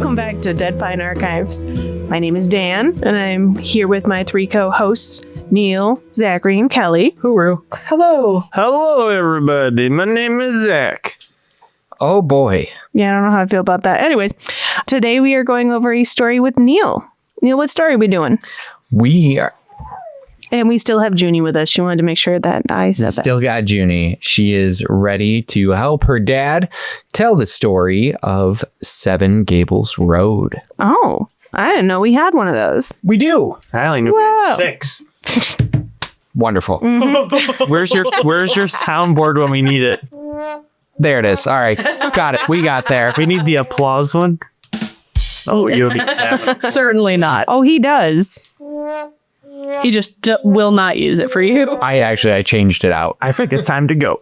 Welcome back to Dead Pine Archives. My name is Dan, and I'm here with my three co-hosts, Neil, Zachary, and Kelly. Hooroo. Hello. Hello, everybody. My name is Zach. Oh, boy. Yeah, I don't know how I feel about that. Anyways, today we are going over a story with Neil. Neil, what story are we doing? We are And we still have Junie with us. She wanted to make sure that I said that. still got Junie. She is ready to help her dad tell the story of Seven Gables Road. Oh, I didn't know we had one of those. We do. I only knew Whoa. 6. Wonderful. Where's your soundboard when we need it? There it is. All right. Got it. We got there. We need the applause one. Oh, you don't need that. Certainly not. Oh, he does. He just will not use it for you. I changed it out. I think it's time to go.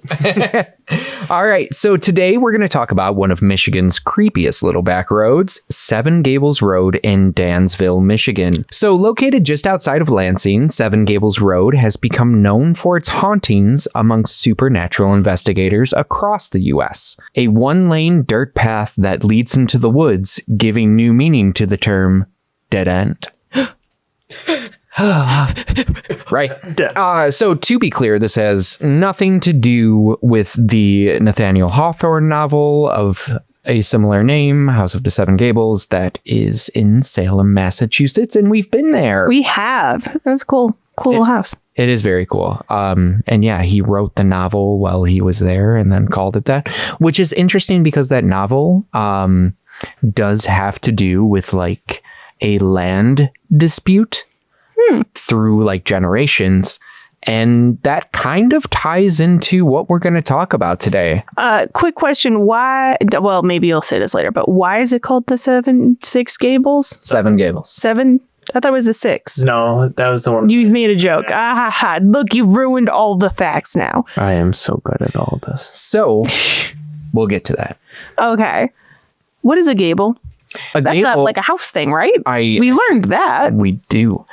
All right. So today we're going to talk about one of Michigan's creepiest little back roads, Seven Gables Road in Dansville, Michigan. So located just outside of Lansing, Seven Gables Road has become known for its hauntings amongst supernatural investigators across the U.S. A one-lane dirt path that leads into the woods, giving new meaning to the term dead end. Right. So to be clear, this has nothing to do with the Nathaniel Hawthorne novel of a similar name, House of the Seven Gables, that is in Salem, Massachusetts, and we've been there. We have. That's cool. Cool little house. It is very cool. And yeah, he wrote the novel while he was there and then called it that, which is interesting because that novel does have to do with like a land dispute through like generations. And that kind of ties into what we're going to talk about today. Quick question. Why? Well, maybe you'll say this later, but why is it called the Six Gables? Seven Gables. Seven? I thought it was a 6. No, that was the one. You made a joke. Ah, ha, ha. Look, you've ruined all the facts now. I am so good at all this. So we'll get to that. Okay. What is a gable? That's not like a house thing, right? We learned that. We do.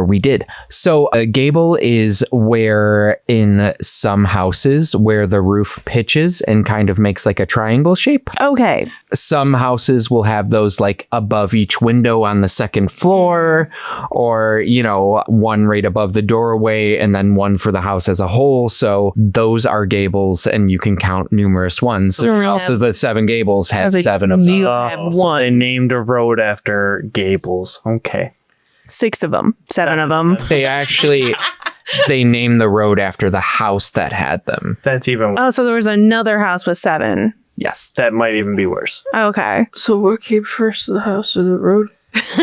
We did. So a gable is where in some houses where the roof pitches and kind of makes like a triangle shape. Okay. Some houses will have those like above each window on the second floor, or, you know, one right above the doorway and then one for the house as a whole. So those are gables and you can count numerous ones. Also, the Seven Gables has 7 of them. You have one. They named a road after Gables. Okay. 6 of them. 7 of them. They named the road after the house that had them. That's even. Oh, so there was another house with 7. Yes. That might even be worse. Okay. So what came first, the house or the road?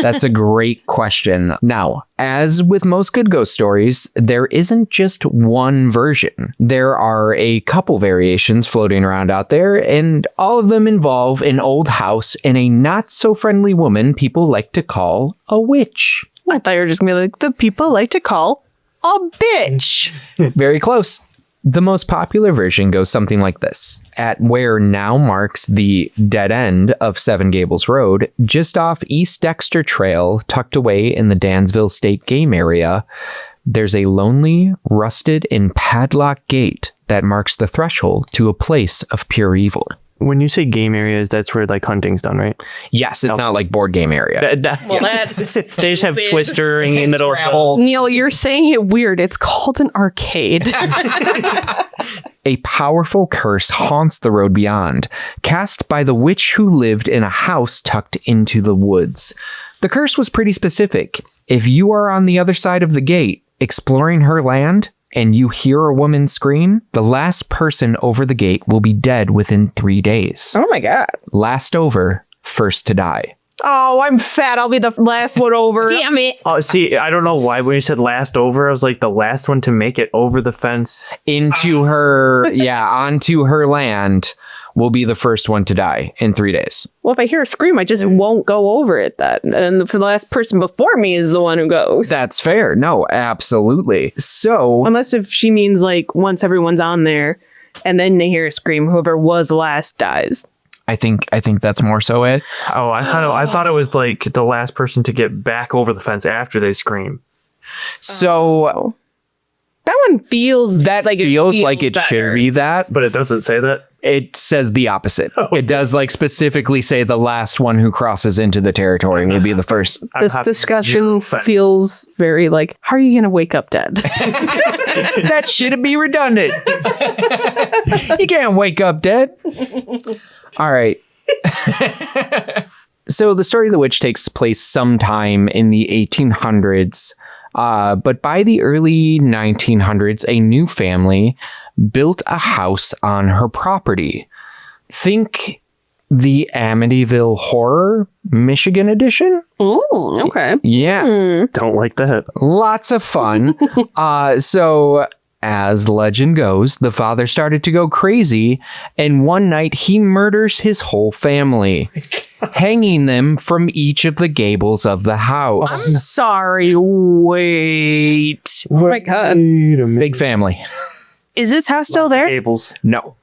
That's a great question. Now, as with most good ghost stories, there isn't just one version. There are a couple variations floating around out there, and all of them involve an old house and a not-so-friendly woman people like to call a witch. I thought you were just going to be like, the people like to call a bitch. Very close. The most popular version goes something like this. At where now marks the dead end of Seven Gables Road, just off East Dexter Trail, tucked away in the Dansville State Game Area, there's a lonely, rusted, and padlocked gate that marks the threshold to a place of pure evil. When you say game areas, that's where like hunting's done, right? Yes, it's not like board game area. That's They just have Twister in the middle of the hole. Neil, you're saying it weird. It's called an arcade. A powerful curse haunts the road beyond, cast by the witch who lived in a house tucked into the woods. The curse was pretty specific. If you are on the other side of the gate, exploring her land, and you hear a woman scream, the last person over the gate will be dead within 3 days. Oh my God. Last over, first to die. Oh, I'm fat. I'll be the last one over. Damn it. Oh, see, I don't know why when you said last over, I was like the last one to make it over the fence. Onto her land will be the first one to die in 3 days. Well, if I hear a scream, I just won't go over it then. And the last person before me is the one who goes. That's fair. No, absolutely. So, Unless if she means like once everyone's on there and then they hear a scream, whoever was last dies. I think that's more so it. Oh, I thought it was like the last person to get back over the fence after they scream. So that one feels like it should better. be that. But it doesn't say that. It says the opposite. It does like specifically say the last one who crosses into the territory will be the first. This discussion feels very like, how are you going to wake up dead? That shouldn't be redundant. You can't wake up dead. All right. So the story of the witch takes place sometime in the 1800s. But by the early 1900s, a new family built a house on her property. Think the Amityville Horror, Michigan edition? Oh, okay. Yeah. Don't like that. Lots of fun. So as legend goes, the father started to go crazy, and one night he murders his whole family, hanging them from each of the gables of the house. I'm sorry. Wait. Oh my God. Big family. Is this house still there? Gables. No,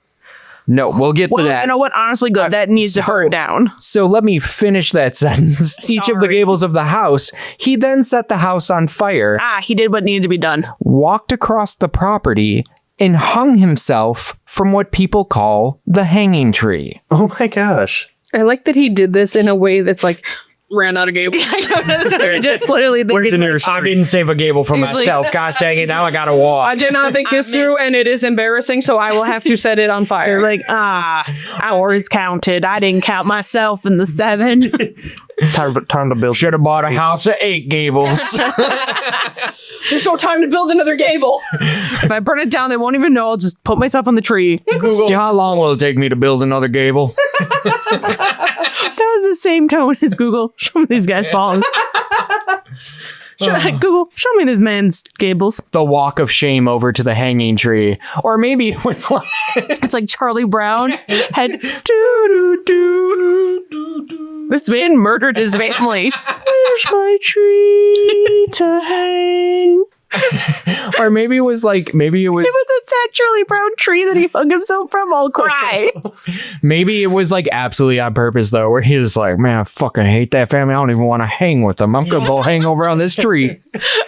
we'll get to Well, that. you know what? Honestly, good. That needs to hurt down. So let me finish that sentence. Each of the Sorry. gables of the house, he then set the house on fire, He did what needed to be done. walked across the property, and hung himself from what people call the hanging tree. Oh my gosh. I like that he did this in a way that's like, ran out of gables. It's literally the Where's the nearest I street? didn't save a gable for He's like- myself. Gosh dang it, now I gotta walk. I did not think this through, and it is embarrassing, so I will have to set it on fire. like, hours counted. I didn't count myself in the 7. Time to build. Should have bought a house of 8 gables. There's no time to build another gable. If I burn it down, they won't even know. I'll just put myself on the tree. How long will it take me to build another gable? That was the same tone as Google. Show me these guys' balls. Google, show me this man's gables. The walk of shame over to the hanging tree. Or maybe it was like... It's like Charlie Brown had this man murdered his family. Where's my tree to hang? Or maybe it was like... Maybe it was... It was a sad Charlie Brown tree that he hung himself from. I'll cry. Maybe it was like absolutely on purpose though, where he was like, man, I fucking hate that family. I don't even want to hang with them. I'm gonna go hang over on this tree.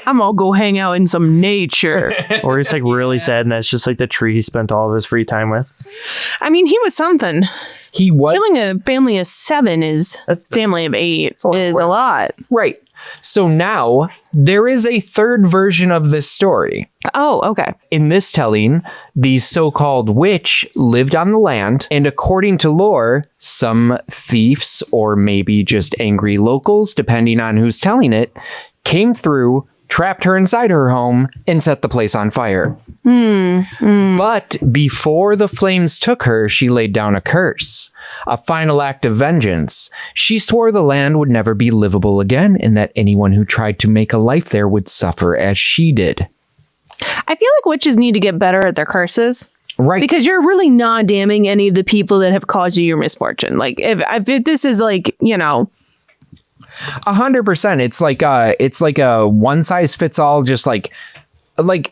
I'm gonna go hang out in some nature. Or he's like really sad, and that's just like the tree he spent all of his free time with. I mean, he was something. He was Killing a family of 7 is family of 8 is a lot. right. So now there is a third version of this story. Oh, okay. In this telling, the so-called witch lived on the land, and according to lore, some thieves or maybe just angry locals, depending on who's telling it, came through, trapped her inside her home, and set the place on fire. But before the flames took her, she laid down a curse, a final act of vengeance. She swore the land would never be livable again, and that anyone who tried to make a life there would suffer as she did. I feel like witches need to get better at their curses. Right. Because you're really not damning any of the people that have caused you your misfortune. Like, if this is like, 100%. It's like a one size fits all, just like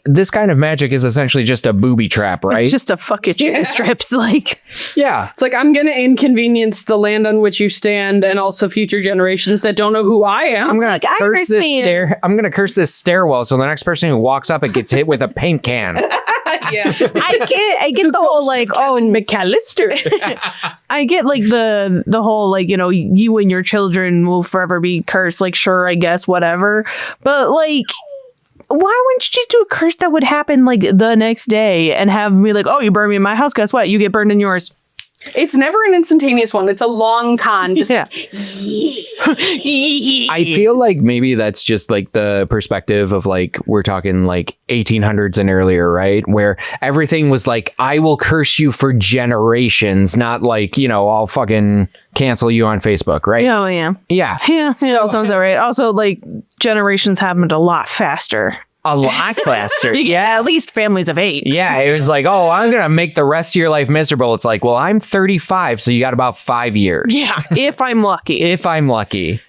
this kind of magic is essentially just a booby trap, right? It's just a fuck it chicken strips. Like, yeah. It's like, I'm going to inconvenience the land on which you stand and also future generations that don't know who I am. I'm gonna curse this understand. I'm gonna curse this stairwell so the next person who walks up it gets hit with a paint can. Yeah. I get the whole like, oh, and McAllister. I get like the whole like, you and your children will forever be cursed. Like, sure, I guess, whatever. But like, why wouldn't you just do a curse that would happen like the next day and have me like, oh, you burn me in my house. Guess what? You get burned in yours. It's never an instantaneous one. It's a long con. Just, Yeah. I feel like maybe that's just like the perspective of like, we're talking like 1800s and earlier, right? Where everything was like, I will curse you for generations, not like, I'll fucking cancel you on Facebook, right? Oh, yeah. Yeah. Yeah, that sounds all right. Also, like, generations happened a lot faster. A lot faster. Yeah, at least families of 8. Yeah, it was like, oh, I'm going to make the rest of your life miserable. It's like, well, I'm 35, so you got about 5 years. Yeah, if I'm lucky. If I'm lucky.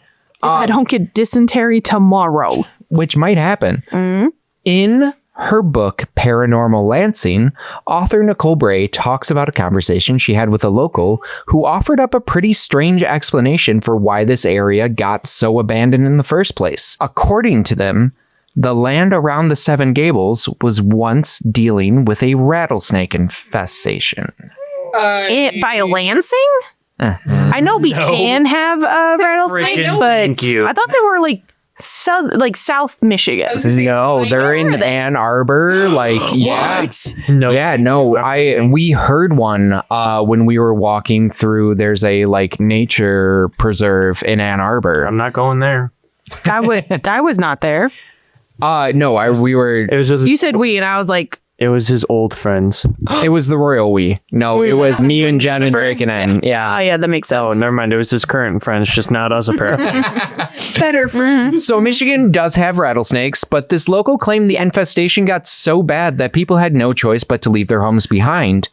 I don't get dysentery tomorrow. Which might happen. In her book, Paranormal Lansing, author Nicole Bray talks about a conversation she had with a local who offered up a pretty strange explanation for why this area got so abandoned in the first place. According to them, the land around the Seven Gables was once dealing with a rattlesnake infestation. By Lansing? I know we can have rattlesnakes, Freaking but thank you. I thought they were South Michigan. No, they're in Ann Arbor. We heard one when we were walking through. There's a nature preserve in Ann Arbor. I'm not going there. I was not there. We were. It was just. You said we, and I was like, It was his old friends. It was the royal we. No, it was me and Jen and Drake and Ann. oh Yeah. yeah, that makes Oh, sense. never mind. It was his current friends, just not us apparently. Better friends. So Michigan does have rattlesnakes, but this local claimed the infestation got so bad that people had no choice but to leave their homes behind.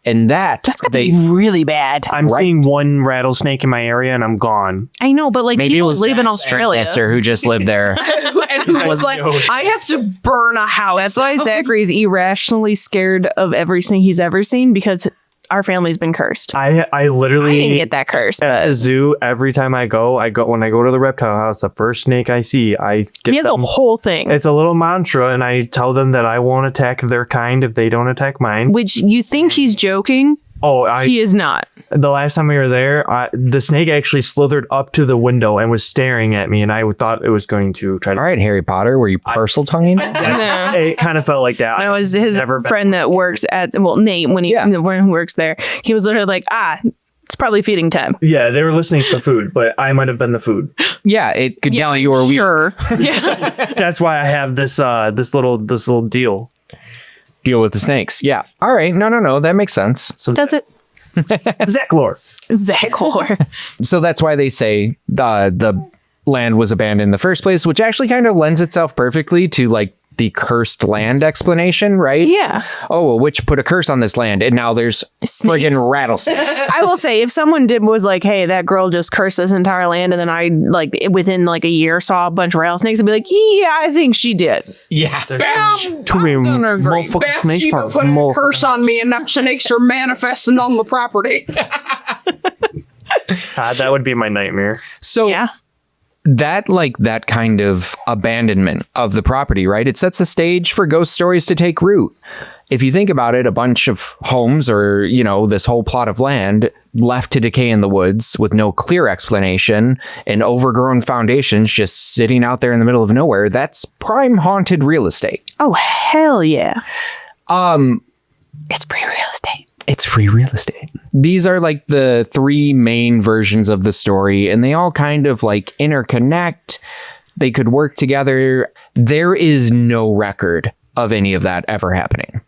And that's gotta be really bad. I'm seeing one rattlesnake in my area and I'm gone. I know, but maybe it people was live in Zach's Australia. ancestor who just lived there. And it was like, I have to burn a house. That's why Zachary's irrationally scared of every snake he's ever seen because our family's been cursed. I literally I didn't get that curse, at but the zoo. Every time I go when I go to the reptile house, the first snake I see, I get he has them. a whole thing. It's a little mantra, and I tell them that I won't attack their kind if they don't attack mine. Which you think he's joking. He is not. The last time we were there, the snake actually slithered up to the window and was staring at me, and I thought it was going to try to. All right, Harry Potter, were you parcel tonguing? It kind of felt like that. I was his friend that works at Nate when he works there. He was literally like, it's probably feeding time. Yeah, they were listening for food, but I might have been the food. Yeah, it could tell you were sure. That's why I have this little deal. Deal with the snakes. Yeah. All right. No. That makes sense. So Does it? Zach lore. So that's why they say the land was abandoned in the first place, which actually kind of lends itself perfectly to the cursed land explanation, right? Yeah. Oh, a witch put a curse on this land, and now there's friggin' rattlesnakes. I will say, if someone was like, hey, that girl just cursed this entire land, and then I, within a year saw a bunch of rattlesnakes, I'd be like, yeah, I think she did. Yeah. Too many motherfucking snakes Bathsheba put a curse on me, and now snakes are manifesting on the property. That would be my nightmare. So Yeah. that kind of abandonment of the property, right? It sets the stage for ghost stories to take root. If you think about it, a bunch of homes or, this whole plot of land left to decay in the woods with no clear explanation and overgrown foundations just sitting out there in the middle of nowhere, that's prime haunted real estate. Oh, hell yeah. It's free real estate. It's free real estate. These are the three main versions of the story, and they all kind of interconnect. They could work together. There is no record of any of that ever happening.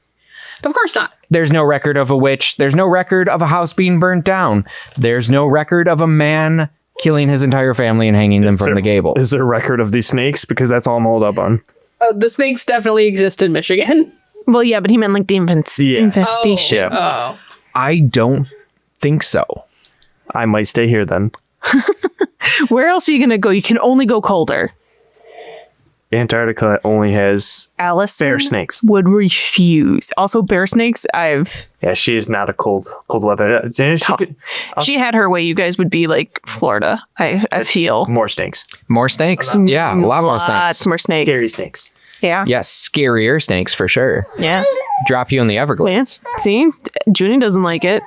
Of course not. There's no record of a witch. There's no record of a house being burnt down. There's no record of a man killing his entire family and hanging them from the gable. Is there a record of these snakes? Because that's all I'm hold up on. The snakes definitely exist in Michigan. Well, yeah, but he meant the infestation. Oh. I don't think so. I might stay here then. Where else are you going to go? You can only go colder. Antarctica only has Alice bear snakes. would refuse. Also, bear snakes, Yeah, she is not a cold weather. She had her way, you guys would be like Florida, I feel. More snakes. More snakes? Yeah, a lot more snakes. Lots more snakes. Scary snakes. Yeah. Yes, scarier snakes for sure. Yeah. Drop you in the Everglades. See? Junie doesn't like it.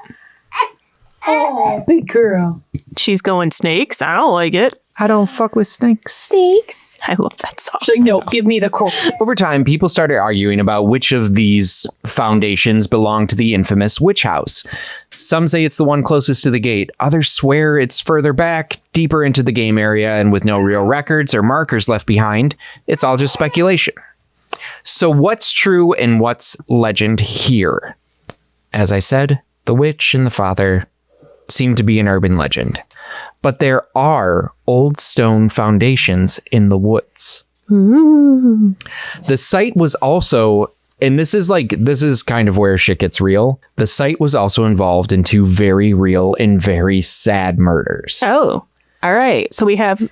Oh, big girl. She's going snakes. I don't like it. I don't fuck with snakes. Snakes. I love that song. She's like, no, give me the cold. Over time, people started arguing about which of these foundations belong to the infamous witch house. Some say it's the one closest to the gate. Others swear it's further back, deeper into the game area, and with no real records or markers left behind. It's all just speculation. So what's true and what's legend here? As I said, the witch and the father seem to be an urban legend. But there are old stone foundations in the woods. Ooh. The site was also, and this is kind of where shit gets real. The site was also involved in two very real and very sad murders. Oh, all right. So we have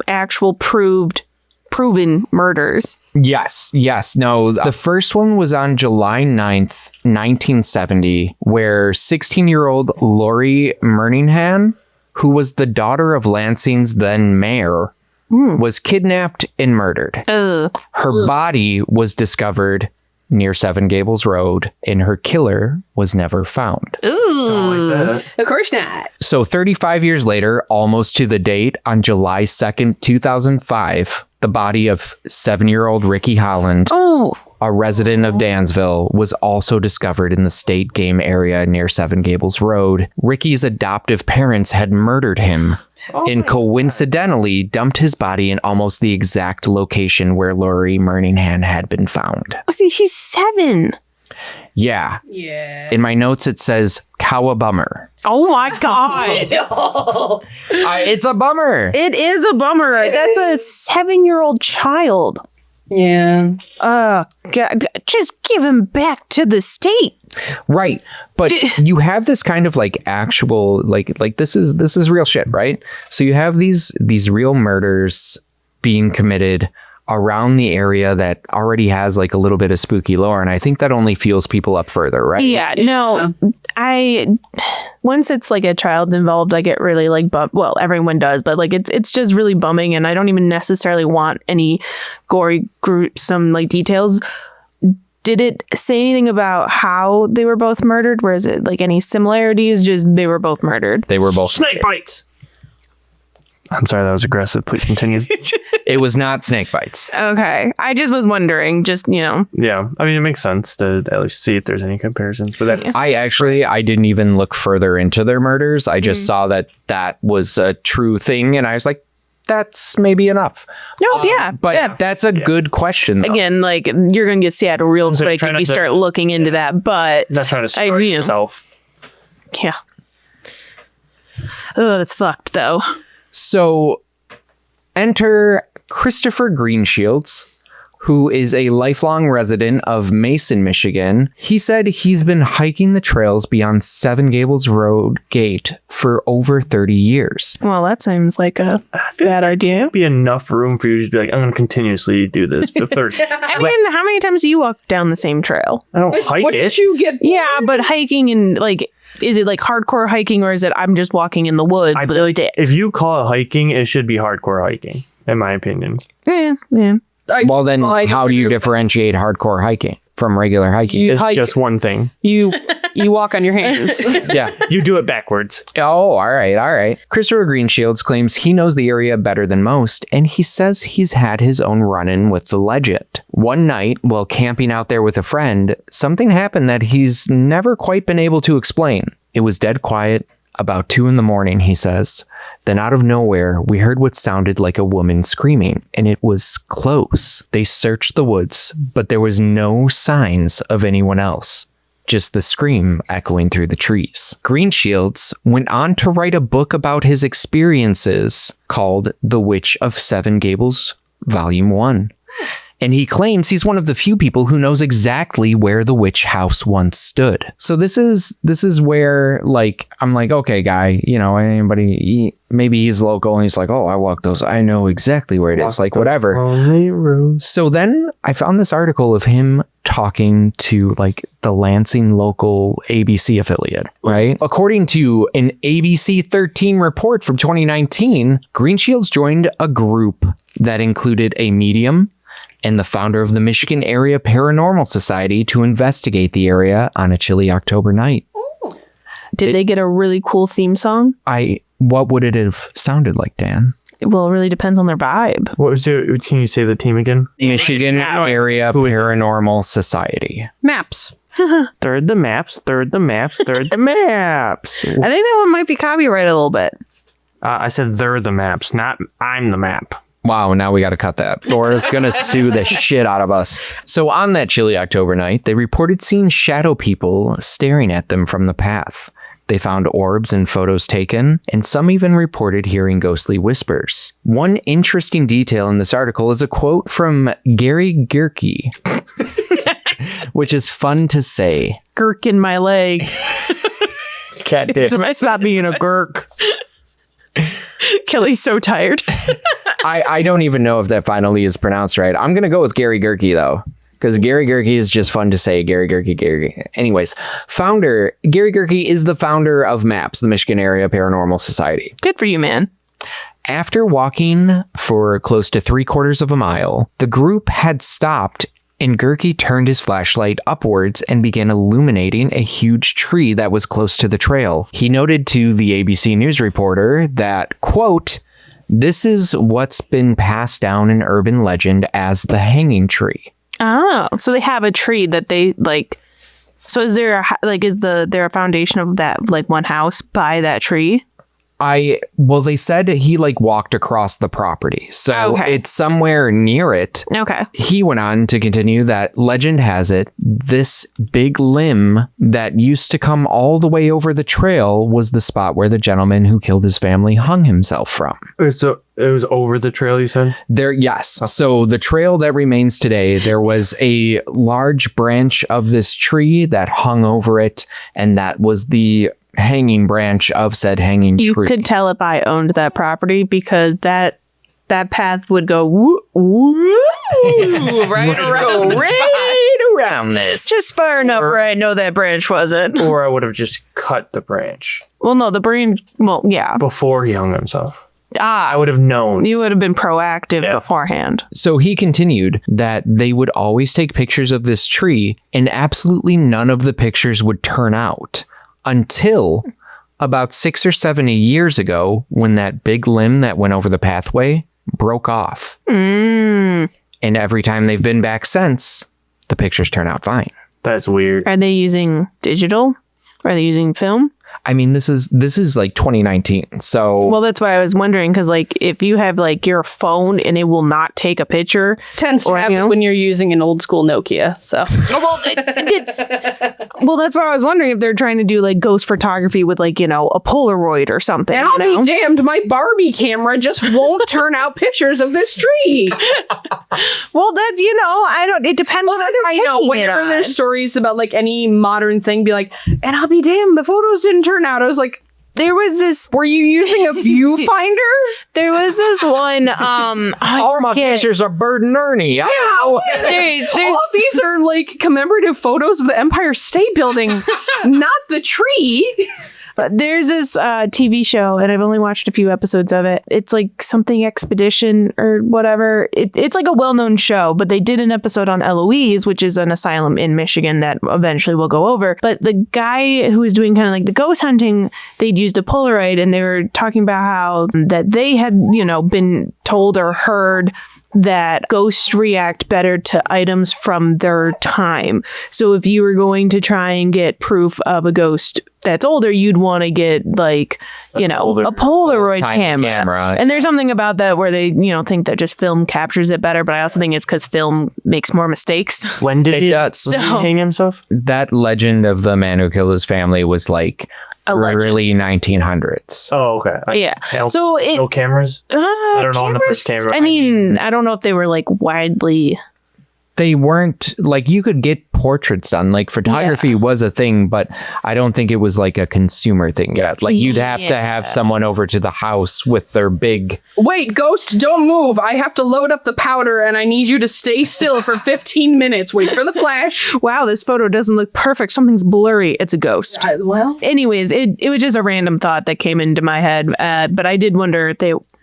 actual proven murders. Yes. No, the first one was on July 9th, 1970, where 16-year-old Lori Murninghan, who was the daughter of Lansing's then mayor, was kidnapped and murdered. Her body was discovered near Seven Gables Road, and her killer was never found. Ooh. Of course not. So 35 years later, almost to the date, on July 2nd, 2005, the body of 7-year-old Ricky Holland, Oh. a resident of Dansville, was also discovered in the state game area near Seven Gables Road. Ricky's adoptive parents had murdered him and coincidentally dumped his body in almost the exact location where Laurie Murninghan had been found. He's 7. Yeah. Yeah. In my notes, it says, "Cowabummer." Oh my God. It's a bummer. It is a bummer. That's a 7-year-old child. Yeah. God, just give him back to the state. Right. But you have this kind of like actual, like this is real shit, right? So you have these real murders being committed around the area that already has like a little bit of spooky lore. And I think that only fuels people up further, right? Yeah, no, once it's like a child involved, I get really like, well, everyone does, but like it's just really bumming, and I don't even necessarily want any gory, gruesome like details. Did it say anything about how they were both murdered? Where is it like any similarities? Just they were both murdered. They were both. Snake bites. I'm sorry, that was aggressive. Please continue. It was not snake bites. Okay, I just was wondering. Just Yeah, I mean, it makes sense to at least see if there's any comparisons. But that I didn't even look further into their murders. I just saw that was a true thing, and I was like, that's maybe enough. no, yeah, But yeah. that's a good question, though. Again, like you're gonna get sad real So quick try if not you to- start looking into that. But not trying to I screw mean- yourself. yeah, oh, that's fucked though. So enter Christopher Greenshields, who is a lifelong resident of Mason, Michigan. He said he's been hiking the trails beyond Seven Gables Road gate for over 30 years. Well, that seems like a bad idea. There'd be enough room for you to just be like, I'm going to continuously do this for 30. I mean, how many times do you walk down the same trail? I don't hike What it. did you get? Yeah, but hiking and like, is it like hardcore hiking, or is it I'm just walking in the woods with a stick? If you call it hiking, it should be hardcore hiking, in my opinion. Yeah, yeah. Well, then I don't how do you agree. differentiate hardcore hiking from regular hiking? You It's hike. just one thing. You walk on your hands. Yeah. You do it backwards. Oh, all right. Christopher Greenshields claims he knows the area better than most, and he says he's had his own run-in with the legend. One night, while camping out there with a friend, something happened that he's never quite been able to explain. It was dead quiet, about 2 a.m, he says. Then out of nowhere, we heard what sounded like a woman screaming, and it was close. They searched the woods, but there was no signs of anyone else. Just the scream echoing through the trees. Greenshields went on to write a book about his experiences called The Witch of Seven Gables, Volume 1. And he claims he's one of the few people who knows exactly where the witch house once stood. So this is where, like, I'm like, okay, guy, anybody, maybe he's local and he's like, oh, I walk those. I know exactly where it is. Like, whatever. Lonely road. So then I found this article of him talking to like the Lansing local ABC affiliate, right? According to an ABC 13 report from 2019, Greenshields joined a group that included a medium and the founder of the Michigan Area Paranormal Society to investigate the area on a chilly October night. Did they get a really cool theme song? What would it have sounded like, Dan? Well, it really depends on their vibe. What was it? Can you say the team again? Michigan Area Paranormal Society. Maps. Third the maps, third the maps, third the maps. I think that one might be copyrighted a little bit. I said they're the maps, not I'm the map. Wow, now we got to cut that. Dora's going to sue the shit out of us. So on that chilly October night, they reported seeing shadow people staring at them from the path. They found orbs and photos taken, and some even reported hearing ghostly whispers. One interesting detail in this article is a quote from Gary Gerke, which is fun to say. Gurk in my leg. Cat dick. Stop being a gurk. Kelly's so tired. I don't even know if that finally is pronounced right. I'm going to go with Gary Gerke, though, because Gary Gerke is just fun to say. Gary Gerke. Anyways, Gary Gerke is the founder of MAPS, the Michigan Area Paranormal Society. Good for you, man. After walking for close to 3/4 of a mile, the group had stopped and Gerke turned his flashlight upwards and began illuminating a huge tree that was close to the trail. He noted to the ABC News reporter that, quote, "This is what's been passed down in urban legend as the hanging tree." Oh, so they have a tree that they like. So is there there a foundation of that like one house by that tree? They said he like walked across the property. So Okay. it's somewhere near it. Okay. He went on to continue that legend has it this big limb that used to come all the way over the trail was the spot where the gentleman who killed his family hung himself from. So it was over the trail, you said? Yes. So the trail that remains today, there was a large branch of this tree that hung over it, and that was the hanging branch of said hanging You tree. could tell if I owned that property because that path would go woo, right around around this. just far enough where I know that branch wasn't. Or I would have just cut the branch Well, no, the branch. Well, yeah. before he hung himself. I Ah, would have known. you would have been proactive beforehand. So he continued that they would always take pictures of this tree, and absolutely none of the pictures would turn out until about 6 or 7 years ago when that big limb that went over the pathway broke off. Mm. And every time they've been back since, the pictures turn out fine. That's weird. Are they using digital? Are they using film? I mean, this is like 2019. So Well, that's why I was wondering because, like, if you have like your phone and it will not take a picture, Tends to Or, happen you know? when you're using an old school Nokia. So well, that's why I was wondering if they're trying to do like ghost photography with like a Polaroid or something. and you I'll know? be damned, my Barbie camera just won't turn out pictures of this tree. Well, that's I don't. It depends. on I know. Whenever there's stories about like any modern thing, be like, and I'll be damned, the photos didn't turn out. I was like, there was this. were you using a viewfinder? There was this one. all my pictures are Bert and Ernie. Ow. There's All these are like commemorative photos of the Empire State Building, not the tree. But there's this TV show, and I've only watched a few episodes of it. It's like something Expedition or whatever. It's like a well-known show, but they did an episode on Eloise, which is an asylum in Michigan that eventually we'll go over. But the guy who was doing kind of like the ghost hunting, they'd used a Polaroid, and they were talking about how that they had, been told or heard that ghosts react better to items from their time. So if you were going to try and get proof of a ghost that's older, you'd want to get like, a Polaroid Tiny camera. And there's something about that where they, think that just film captures it better. But I also think it's because film makes more mistakes. When did he does. hang himself? That legend of the man who killed his family was like A legend. early 1900s. Oh, okay. Yeah. Hell, So it. no cameras? I don't know on the first cameras, camera. I mean, I don't know if they were like widely. They weren't like you could get portraits done. Like photography was a thing, but I don't think it was like a consumer thing yet. Like you'd have to have someone over to the house with their big. Wait, ghost, don't move. I have to load up the powder and I need you to stay still for 15 minutes. Wait for the flash. Wow, this photo doesn't look perfect. Something's blurry. It's a ghost. Well, Anyways, it was just a random thought that came into my head, but I did wonder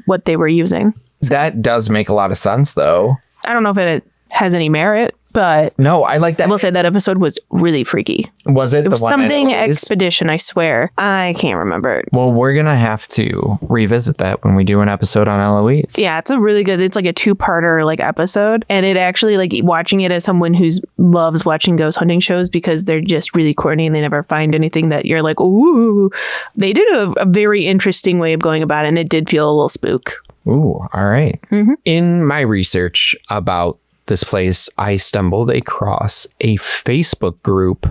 what they were using. That does make a lot of sense, though. I don't know if it has any merit, but No, I like I that. will say that episode was really freaky. Was it It was the one? at something Eloise? Expedition, I swear. I can't remember it. Well, we're gonna have to revisit that when we do an episode on Eloise. Yeah, it's a really good, it's like a 2-parter like episode. And it actually, like, watching it as someone who loves watching ghost hunting shows because they're just really corny and they never find anything that you're like, ooh. They did a very interesting way of going about it, and it did feel a little spook. Ooh, all right. Mm-hmm. In my research about this place, I stumbled across a Facebook group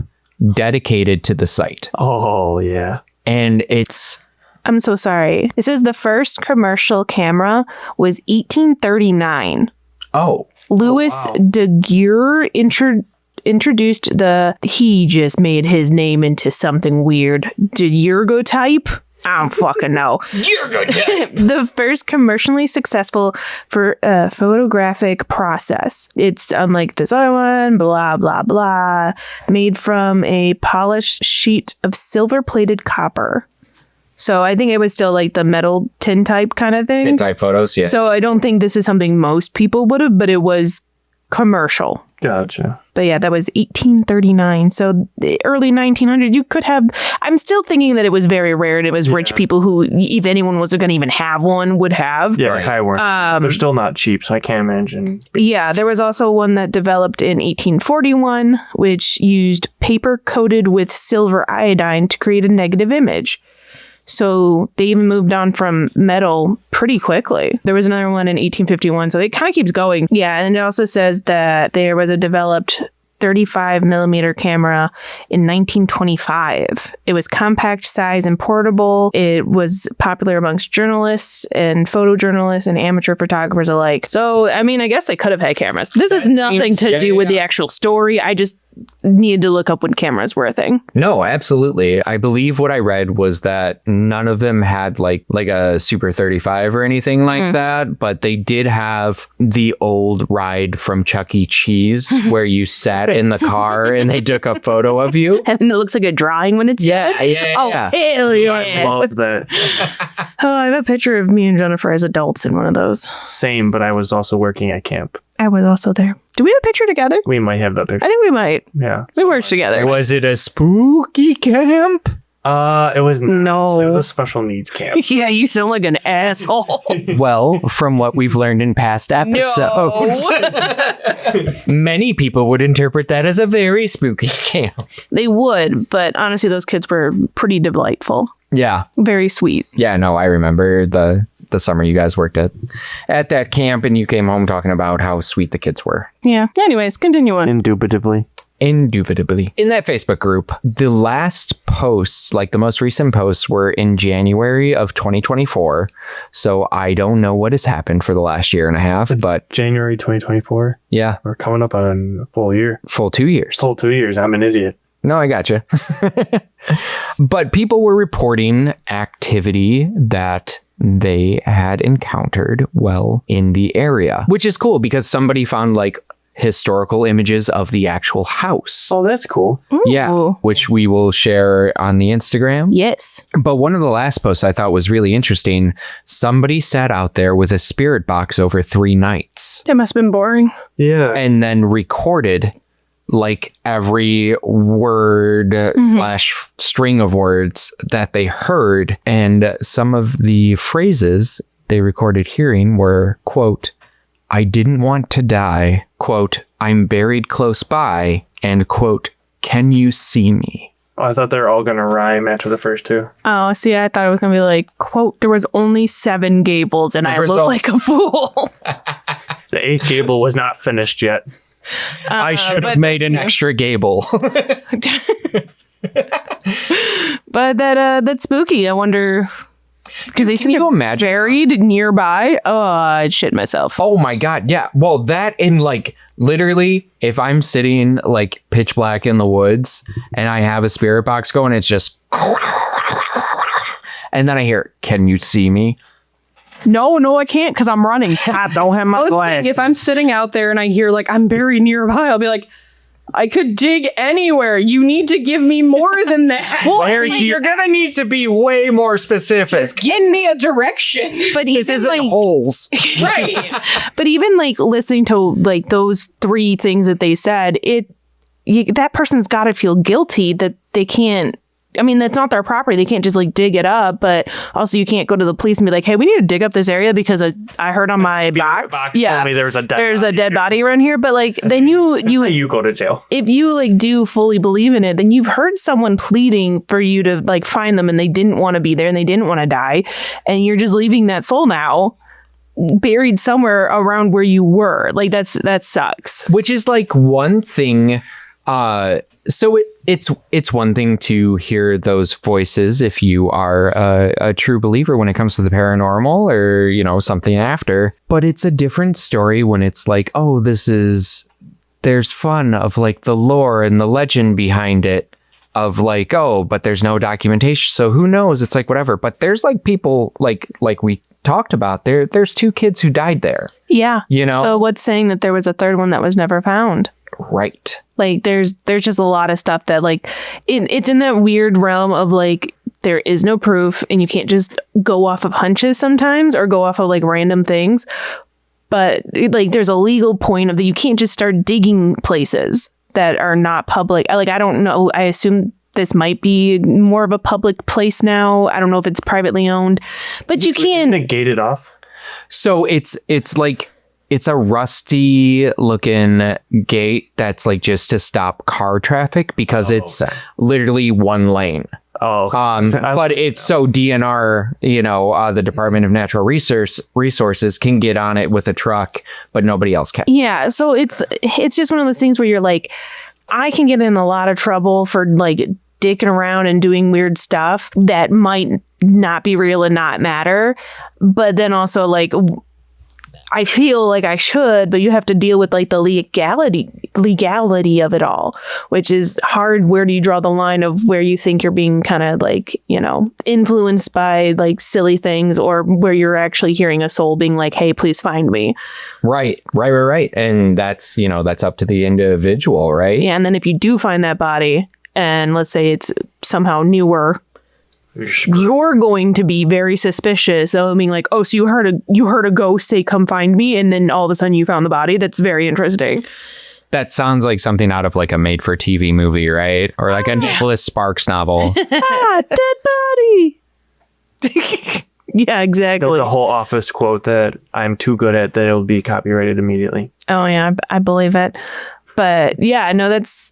dedicated to the site. Oh, yeah. And it's I'm so sorry. It says the first commercial camera was 1839. Louis Daguerre introduced he just made his name into something weird. Daguerreotype? I don't fucking know. The first commercially successful for photographic process. It's unlike this other one, blah, blah, blah. Made from a polished sheet of silver-plated copper. So I think it was still like the metal tin type kind of thing. tin type photos, yeah. So I don't think this is something most people would have, but it was commercial. Gotcha. But yeah, that was 1839. So the early 1900s, you could have. I'm still thinking that it was very rare, and it was rich people who, if anyone was going to even have one, would have. Yeah, high weren't. They're still not cheap, so I can't imagine. Yeah, there was also one that developed in 1841, which used paper coated with silver iodine to create a negative image. So they even moved on from metal pretty quickly. There was another one in 1851, so it kind of keeps going. Yeah, and it also says that there was a developed 35 millimeter camera in 1925. It was compact size and portable. It was popular amongst journalists and photojournalists and amateur photographers alike. So, I mean, I guess they could have had cameras. This has nothing to do with the actual story. I just needed to look up when cameras were a thing. No, absolutely. I believe what I read was that none of them had like a Super 35 or anything like that, but they did have the old ride from Chuck E. Cheese where you sat in the car and they took a photo of you. And it looks like a drawing when it's Yeah. Oh, hell yeah. Love that. Oh, I have a picture of me and Jennifer as adults in one of those. Same, but I was also working at camp. I was also there. Do we have a picture together? We might have that picture. I think we might. Yeah. We worked together. Was it a spooky camp? It was No. It was a special needs camp. Yeah, you sound like an asshole. Well, from what we've learned in past episodes, many people would interpret that as a very spooky camp. They would, but honestly, those kids were pretty delightful. Yeah. Very sweet. Yeah, no, I remember the summer you guys worked at that camp and you came home talking about how sweet the kids were. Yeah. Anyways, continue on. Indubitably. Indubitably. In that Facebook group, the last posts, like the most recent posts, were in January of 2024. So I don't know what has happened for the last year and a half, but January 2024. yeah, We're coming up on a full year. full 2 years. Full 2 years. I'm an idiot. No, I gotcha. But people were reporting activity that they had encountered in the area, which is cool because somebody found like historical images of the actual house. Oh, that's cool. Yeah, Ooh. which we will share on the Instagram. Yes. But one of the last posts I thought was really interesting. Somebody sat out there with a spirit box over 3 nights That must have been boring. Yeah. and then recorded like every word / string of words that they heard. And some of the phrases they recorded hearing were, quote, "I didn't want to die," quote, "I'm buried close by," and quote, "Can you see me?" I thought they were all going to rhyme after the first two. Oh, see, I thought it was going to be like, quote, "There was only 7 gables and I was look all- like a fool." The 8th gable was not finished yet. I should have but- made an extra gable. But that's spooky. I wonder, because they Can seem you to imagine? buried nearby. Oh, I'd shit myself. Oh my God. Yeah. Well, that in like literally, if I'm sitting like pitch black in the woods and I have a spirit box going, it's just, and then I hear, "Can you see me?" No, I can't because I'm running. I don't have I my was glass. thinking, if I'm sitting out there and I hear like I'm buried nearby, I'll be like, I could dig anywhere. You need to give me more than that. You're gonna need to be way more specific. Give me a direction. But This even isn't like, holes. Right. but even like listening to like those 3 things that they said, that person's got to feel guilty that they can't. I mean, that's not their property. They can't just like dig it up, but also you can't go to the police and be like, "Hey, we need to dig up this area because I heard on my box, told me there's a dead body around here." But like, then you go to jail. if you like do fully believe in it, then you've heard someone pleading for you to like find them and they didn't want to be there and they didn't want to die, and you're just leaving that soul now buried somewhere around where you were. Like that sucks. Which is like one thing. So it's one thing to hear those voices if you are a true believer when it comes to the paranormal or, you know, something after. But it's a different story when it's like, oh, there's fun of like the lore and the legend behind it of like, oh, but there's no documentation. So who knows? It's like whatever. But there's like people like we talked about there's 2 kids who died there. Yeah. You know? So what's saying that there was a 3rd one that was never found? Right. Like there's just a lot of stuff that like it's in that weird realm of like there is no proof and you can't just go off of hunches sometimes or go off of like random things. but like there's a legal point of that you can't just start digging places that are not public. Like, I don't know. I assume this might be more of a public place now. I don't know if it's privately owned, but you Isn't can't. it gated off? So it's like it's a rusty looking gate that's like just to stop car traffic because it's literally one lane. Oh, But it's so DNR, the Department of Natural Resources can get on it with a truck, but nobody else can. Yeah, so it's just one of those things where you're like, I can get in a lot of trouble for like dicking around and doing weird stuff that might not be real and not matter, but then also like I feel like I should, but you have to deal with like the legality of it all, which is hard. Where do you draw the line of where you think you're being kind of like, influenced by like silly things, or where you're actually hearing a soul being like, hey, please find me. Right. And that's, that's up to the individual, right? Yeah. And then if you do find that body and let's say it's somehow newer, you're going to be very suspicious. They'll be like, oh, so you heard a ghost say, come find me. And then all of a sudden you found the body. That's very interesting. That sounds like something out of like a made for TV movie, right? Or like a Nicholas Sparks novel. Dead body. Yeah, exactly. The whole Office quote that I'm too good at that it'll be copyrighted immediately. Oh yeah, I believe it. But yeah, no, that's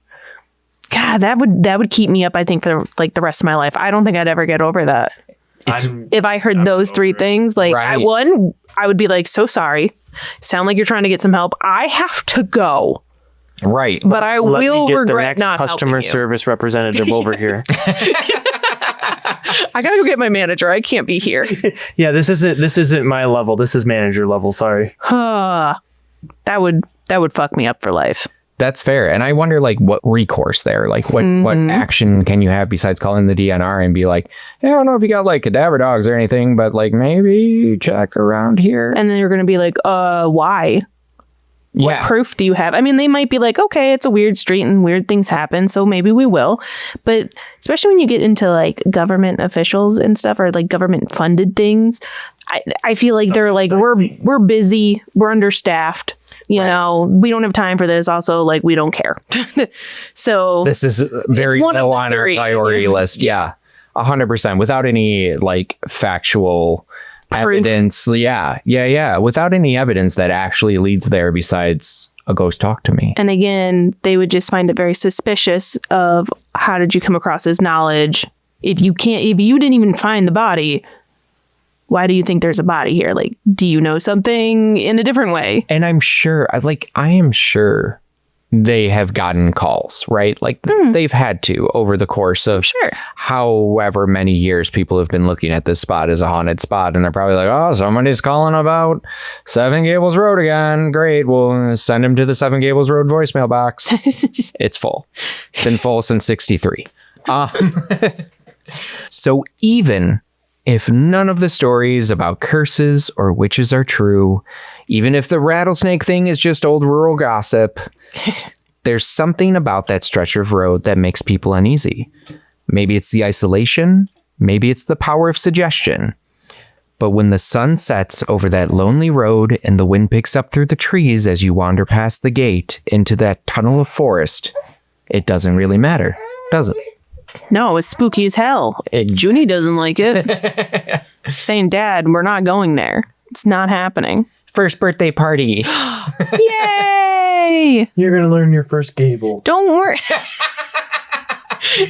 God, that would keep me up, I think, for like the rest of my life. I don't think I'd ever get over that. If I heard those three things, like Right. I would be like, so sorry. Sound like you're trying to get some help. I have to go, Right. but I Let will me get the regret next not customer helping you. service representative over here. I gotta go get my manager. I can't be here. Yeah, this isn't my level. This is manager level. Sorry. That would fuck me up for life. That's fair. And I wonder like what recourse there, like what action can you have besides calling the DNR and be like, hey, I don't know if you got like cadaver dogs or anything, but like maybe check around here. And then you're gonna be like, why? What proof do you have? I mean, they might be like, okay, it's a weird street and weird things happen, so maybe we will. But especially when you get into like government officials and stuff, or like government funded things, I feel like they're like, we're busy, we're understaffed, we don't have time for this. Also, like, we don't care. So this is very one of low the on our three. priority list. Yeah. 100% without any like factual evidence. Yeah. Without any evidence that actually leads there besides a ghost talk to me. And again, they would just find it very suspicious of how did you come across this knowledge? If you didn't even find the body, why do you think there's a body here? Like, do you know something in a different way? And I'm sure, I am sure they have gotten calls, right? Like they've had to over the course of however many years people have been looking at this spot as a haunted spot. And they're probably like, oh, somebody's calling about Seven Gables Road again. Great. We'll send him to the Seven Gables Road voicemail box. It's full. It's been full since 63. So even if none of the stories about curses or witches are true, even if the rattlesnake thing is just old rural gossip, there's something about that stretch of road that makes people uneasy. Maybe it's the isolation, maybe it's the power of suggestion. But when the sun sets over that lonely road and the wind picks up through the trees as you wander past the gate into that tunnel of forest, it doesn't really matter, does it? No, it's spooky as hell. Junie doesn't like it. Saying, Dad, we're not going there. It's not happening. First birthday party. Yay! You're going to learn your first gable. Don't worry.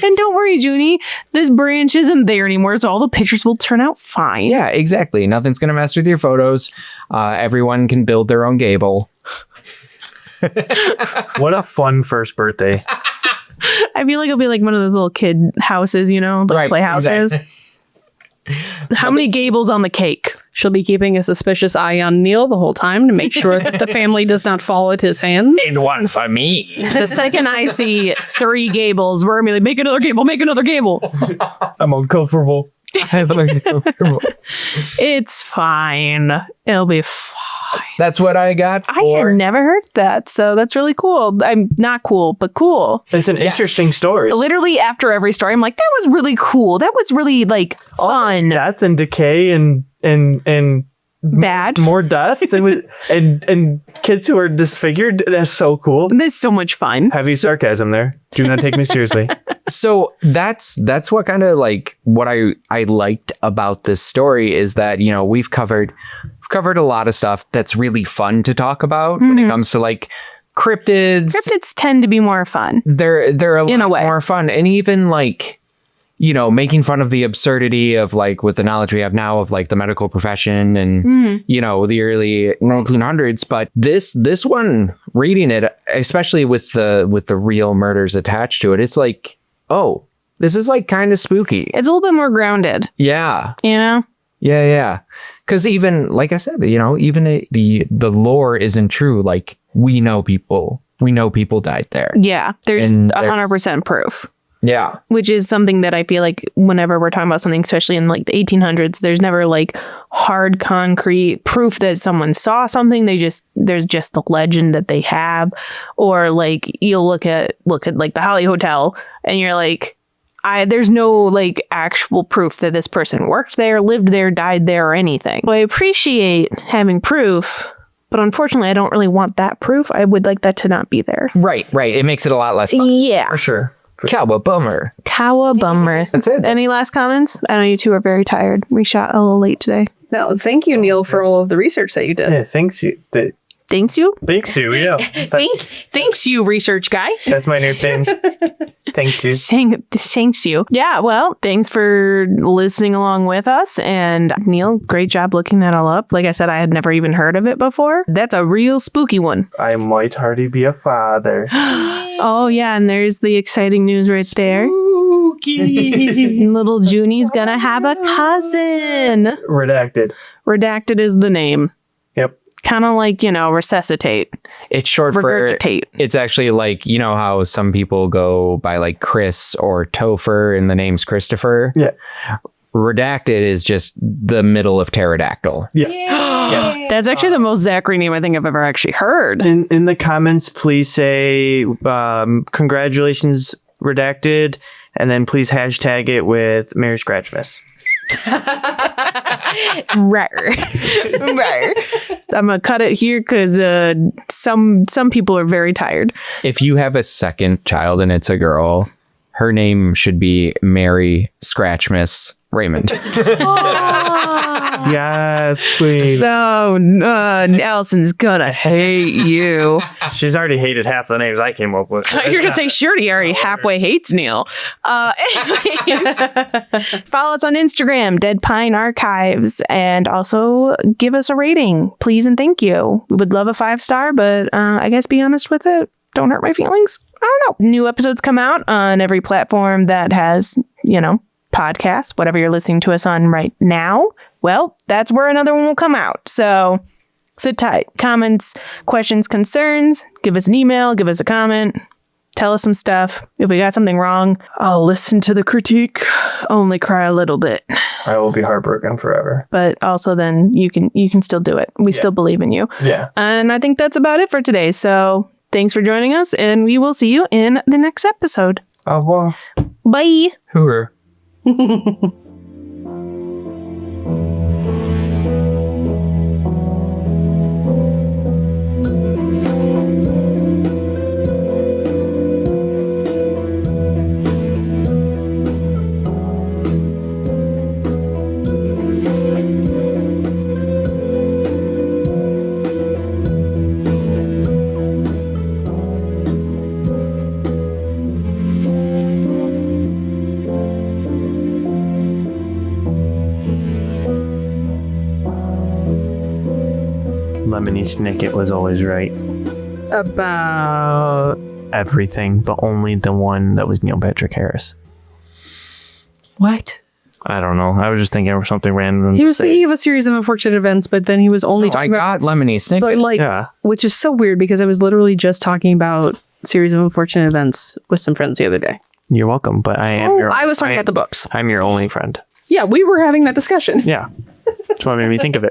And don't worry, Junie. This branch isn't there anymore, so all the pictures will turn out fine. Yeah, exactly. Nothing's going to mess with your photos. Everyone can build their own gable. What a fun first birthday. I feel like it'll be like one of those little kid houses, the playhouses. Exactly. How many gables on the cake? She'll be keeping a suspicious eye on Neil the whole time to make sure that the family does not fall at his hand. And one for me. The second I see 3 gables, we're going to be like, make another gable, make another gable. I'm uncomfortable. It's fine. It'll be fine. That's what I got I had never heard that, so that's really cool. I'm not cool, but cool. It's an interesting story. Literally after every story, I'm like, that was really cool. That was really like fun. Death and decay and bad. more death. It was, and kids who are disfigured. That's so cool. This is so much fun. Heavy sarcasm there. Do not take me seriously. So that's what kind of like what I liked about this story is that, you know, we've covered a lot of stuff that's really fun to talk about when it comes to like cryptids. Cryptids tend to be more fun. They're a In a lot way. more fun, and even like, you know, making fun of the absurdity of like with the knowledge we have now of like the medical profession and you know, the early 1900s. But this one, reading it, especially with the real murders attached to it, it's like, oh, this is like kind of spooky. It's a little bit more grounded, Yeah. you know? Yeah. Because even, like I said, you know, even the lore isn't true. Like, we know people died there. Yeah, there's And 100% proof. Yeah. Which is something that I feel like whenever we're talking about something, especially in like the 1800s, there's never like hard concrete proof that someone saw something. There's just the legend that they have. Or like you'll look at like the Holly Hotel and you're like, there's no like actual proof that this person worked there, lived there, died there, or anything. So I appreciate having proof, but unfortunately I don't really want that proof. I would like that to not be there. Right. It makes it a lot less fun. Yeah. For sure. Cowabummer. Cowabummer. That's it. Any last comments? I know you two are very tired. We shot a little late today. No, thank you, Neil, for all of the research that you did. Yeah, thanks you. Thanks you. Thanks you. Yeah. Thanks, you research guy. That's my new thing. Thank you. Thanks you. Yeah, well, thanks for listening along with us. And Neil, great job looking that all up. Like I said, I had never even heard of it before. That's a real spooky one. I might already be a father. Oh, yeah, and there's the exciting news right there. Spooky. Little Junie's gonna have a cousin. Redacted. Redacted is the name. Yep. Kind of like, you know, resuscitate. It's short for, Regurgitate. it's actually like, you know how some people go by like Chris or Topher and the name's Christopher? Yeah. Redacted is just the middle of pterodactyl. Yeah. Yes. That's actually the most Zachary name I think I've ever actually heard. In the comments, please say congratulations, Redacted, and then please hashtag it with Merry Scratchmas. Rawr. I'm gonna cut it here because some people are very tired. If you have a second child and it's a girl, her name should be Mary Scratchmas Raymond. Yes, please. No, Allison's gonna hate you. She's already hated half the names I came up with. You're gonna say Shirley already halfway hates Neil. Anyways, follow us on Instagram, Dead Pine Archives, and also give us a rating, please and thank you. We would love a 5-star, but I guess be honest with it. Don't hurt my feelings. I don't know. New episodes come out on every platform that has, you know, podcasts, whatever you're listening to us on right now. Well, that's where another one will come out. So sit tight. Comments, questions, concerns, give us an email, give us a comment, tell us some stuff. If we got something wrong, I'll listen to the critique, only cry a little bit. I will be heartbroken forever. But also then you can still do it. We still believe in you. Yeah. And I think that's about it for today. So thanks for joining us, and we will see you in the next episode. Au revoir. Bye. Hooray. Lemony Snicket was always right. About Everything, but only the one that was Neil Patrick Harris. What? I don't know. I was just thinking of something random. he was thinking of a series of unfortunate events, but then he was only I talking about, got Lemony Snicket. but like, Yeah. which is so weird because I was literally just talking about series of unfortunate events with some friends the other day. You're welcome, but I am your. I was talking about the books. I'm your only friend. Yeah, we were having that discussion. Yeah. That's what made me think of it.